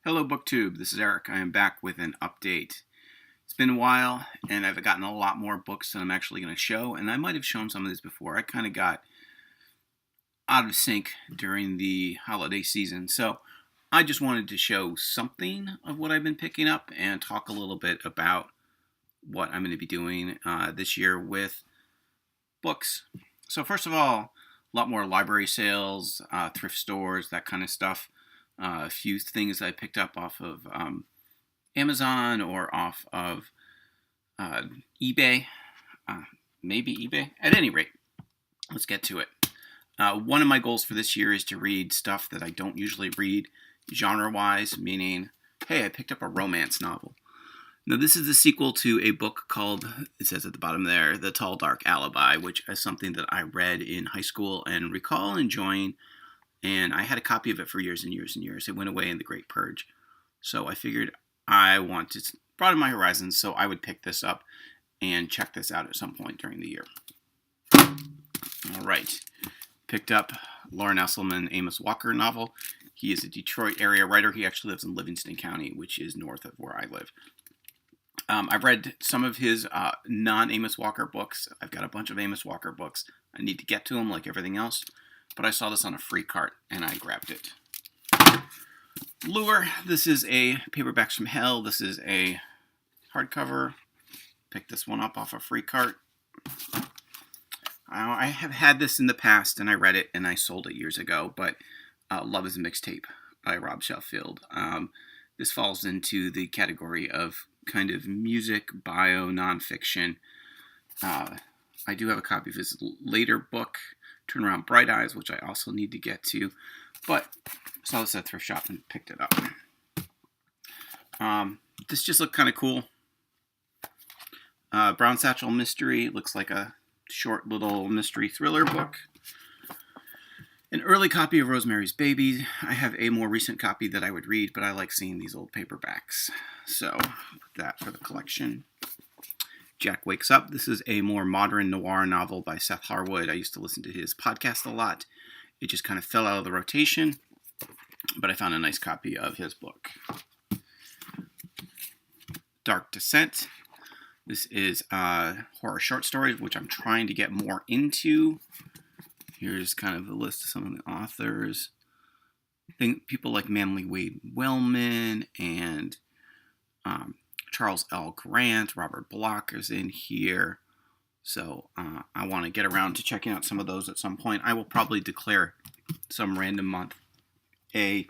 Hello, BookTube. This is Eric. I am back with an update. It's been a while, and I've gotten a lot more books than I'm actually going to show, and I might have shown some of these before. I kind of got out of sync during the holiday season, so I just wanted to show something of what I've been picking up and talk a little bit about what I'm going to be doing this year with books. So first of all, a lot more library sales, thrift stores, that kind of stuff. A few things I picked up off of Amazon or off of eBay, maybe eBay. At any rate, let's get to it. One of my goals for this year is to read stuff that I don't usually read genre-wise, meaning, hey, I picked up a romance novel. Now, this is the sequel to a book called, it says at the bottom there, The Tall Dark Alibi, which is something that I read in high school and recall enjoying. And I had a copy of it for years and years and years. It went away in the Great Purge. So I figured I wanted to broaden my horizons, so I would pick this up and check this out at some point during the year. All right. Picked up Lauren Esselman, Amos Walker novel. He is a Detroit area writer. He actually lives in Livingston County, which is north of where I live. I've read some of his non-Amos Walker books. I've got a bunch of Amos Walker books. I need to get to them like everything else. But I saw this on a free cart, and I grabbed it. Lure. This is a Paperbacks from Hell. This is a hardcover. Picked this one up off a free cart. I have had this in the past, and I read it, and I sold it years ago, but Love is a Mixtape by Rob Sheffield. This falls into the category of kind of music, bio, nonfiction. I do have a copy of his later book, Turn Around Bright Eyes, which I also need to get to, but I saw this at a thrift shop and picked it up. This just looked kind of cool. Brown Satchel Mystery, looks like a short little mystery thriller book. An early copy of Rosemary's Baby. I have a more recent copy that I would read, but I like seeing these old paperbacks, so put that for the collection. Jack Wakes Up. This is a more modern noir novel by Seth Harwood. I used to listen to his podcast a lot. It just kind of fell out of the rotation, but I found a nice copy of his book. Dark Descent. This is horror short stories, which I'm trying to get more into. Here's kind of a list of some of the authors. I think people like Manly Wade Wellman and Charles L. Grant, Robert Block is in here. So I want to get around to checking out some of those at some point. I will probably declare some random month a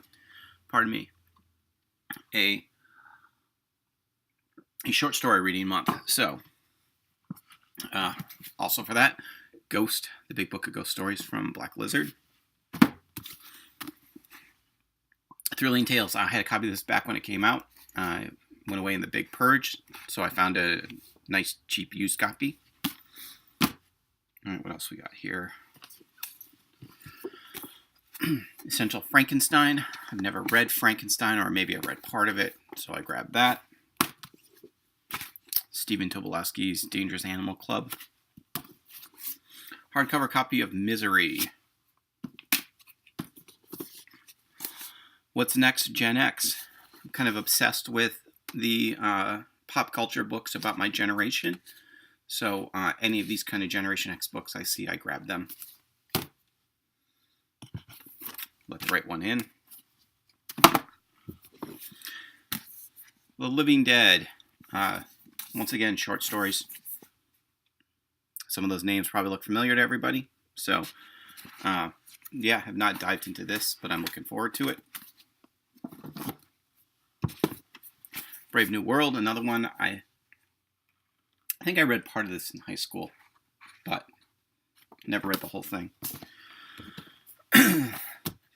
short story reading month. So also for that, Ghost, the Big Book of Ghost Stories from Black Lizard. Thrilling Tales. I had a copy of this back when it came out. Went away in the Big Purge, so I found a nice, cheap used copy. All right, what else we got here? Essential Frankenstein. I've never read Frankenstein, or maybe I read part of it, so I grabbed that. Stephen Tobolowsky's Dangerous Animal Club. Hardcover copy of Misery. What's Next, Gen X? I'm kind of obsessed with the pop culture books about my generation. So any of these kind of Generation X books I see, I grab them. Let the right one in. The Living Dead. Once again, short stories. Some of those names probably look familiar to everybody. So, yeah, have not dived into this, but I'm looking forward to it. Brave New World, another one. I think I read part of this in high school, but never read the whole thing.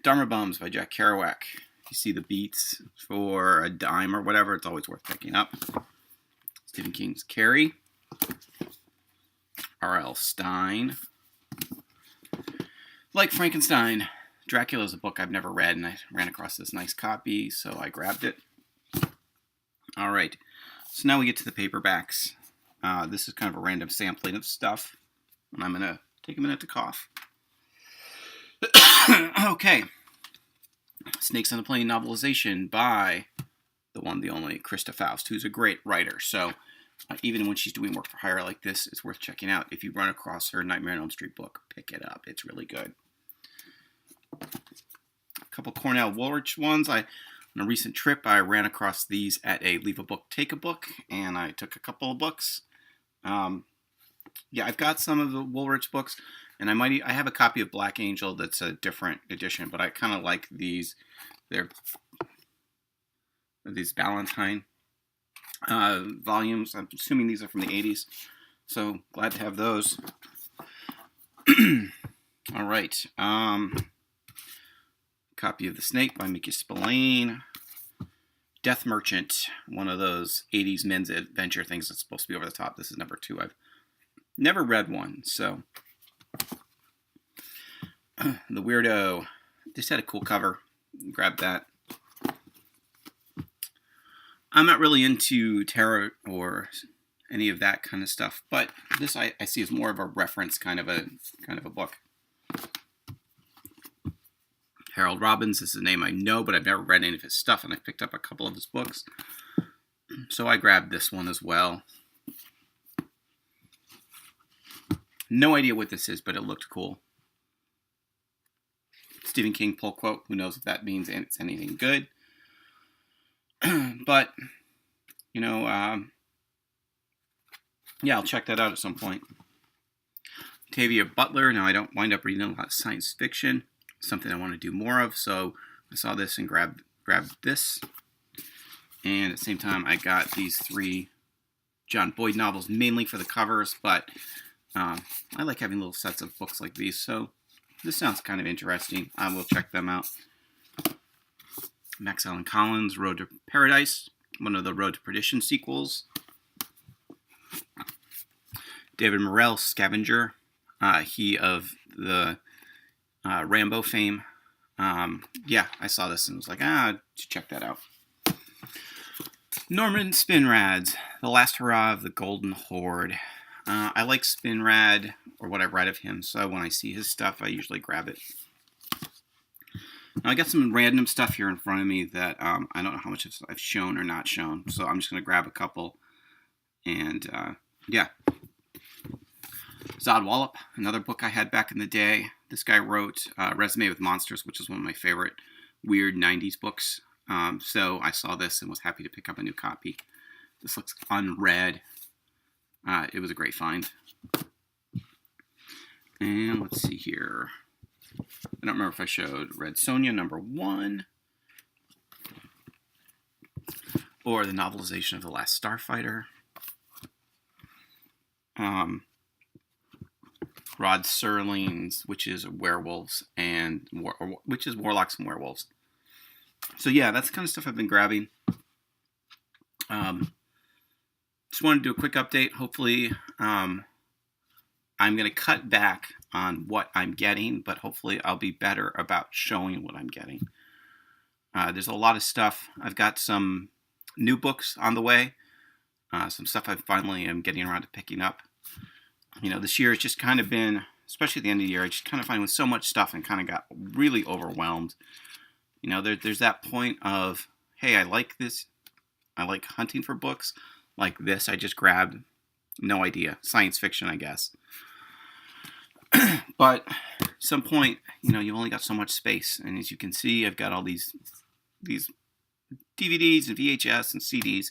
Dharma Bums by Jack Kerouac. If you see the beats for a dime or whatever, it's always worth picking up. Stephen King's Carrie. R.L. Stine. Like Frankenstein, Dracula is a book I've never read, and I ran across this nice copy, so I grabbed it. All right, so now we get to the paperbacks. This is kind of a random sampling of stuff, and I'm going to take a minute to cough. Okay, Snakes on the Plane novelization by the one, the only, Krista Faust, who's a great writer. So even when she's doing work for hire like this, it's worth checking out. If you run across her Nightmare on Elm Street book, pick it up. It's really good. A couple Cornell Woolrich ones. On a recent trip, I ran across these at a Leave a Book, Take a Book, and I took a couple of books. Yeah, I've got some of the Woolrich books, and I have a copy of Black Angel that's a different edition, but I kind of like these. They're these Ballantine volumes. I'm assuming these are from the 80s, so glad to have those. All right. Copy of The Snake by Mickey Spillane. Death Merchant, one of those 80s men's adventure things that's supposed to be over the top. This is number 2. I've never read one, so. The Weirdo. This had a cool cover. Grab that. I'm not really into tarot or any of that kind of stuff, but this I see as more of a reference kind of a book. Harold Robbins is a name I know, but I've never read any of his stuff, and I've picked up a couple of his books. So I grabbed this one as well. No idea what this is, but it looked cool. Stephen King pull quote. Who knows if that means it's anything good. But, yeah, I'll check that out at some point. Octavia Butler. Now, I don't wind up reading a lot of science fiction. Something I want to do more of, so I saw this and grabbed this. And at the same time, I got these 3 John Boyd novels, mainly for the covers, but I like having little sets of books like these, so this sounds kind of interesting. I will check them out. Max Allan Collins, Road to Paradise, one of the Road to Perdition sequels. David Morrell, Scavenger, he of the Rambo fame. Yeah, I saw this and was like, check that out. Norman Spinrad's The Last Hurrah of the Golden Horde. I like Spinrad, or what I've read of him, so when I see his stuff, I usually grab it. Now, I got some random stuff here in front of me that I don't know how much I've shown or not shown, so I'm just going to grab a couple. And, yeah. Zod Wallop, another book I had back in the day. This guy wrote Resume with Monsters, which is one of my favorite weird 90s books. So I saw this and was happy to pick up a new copy. This looks unread. It was a great find. And let's see here. I don't remember if I showed Red Sonja #1. Or the novelization of The Last Starfighter. Rod Serling's Witches, Werewolves, and Witches, Warlocks, and Werewolves. So yeah, that's the kind of stuff I've been grabbing. Just wanted to do a quick update. Hopefully, I'm going to cut back on what I'm getting, but hopefully I'll be better about showing what I'm getting. There's a lot of stuff. I've got some new books on the way. Some stuff I finally am getting around to picking up. This year has just kind of been, especially at the end of the year, I just kind of find with so much stuff and kind of got really overwhelmed. There's that point of, hey, I like this. I like hunting for books like this. I just grabbed, no idea, science fiction, I guess. But at some point, you've only got so much space. And as you can see, I've got all these DVDs and VHS and CDs.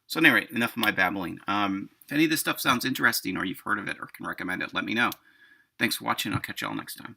So anyway, enough of my babbling. If any of this stuff sounds interesting or you've heard of it or can recommend it, let me know. Thanks for watching. I'll catch you all next time.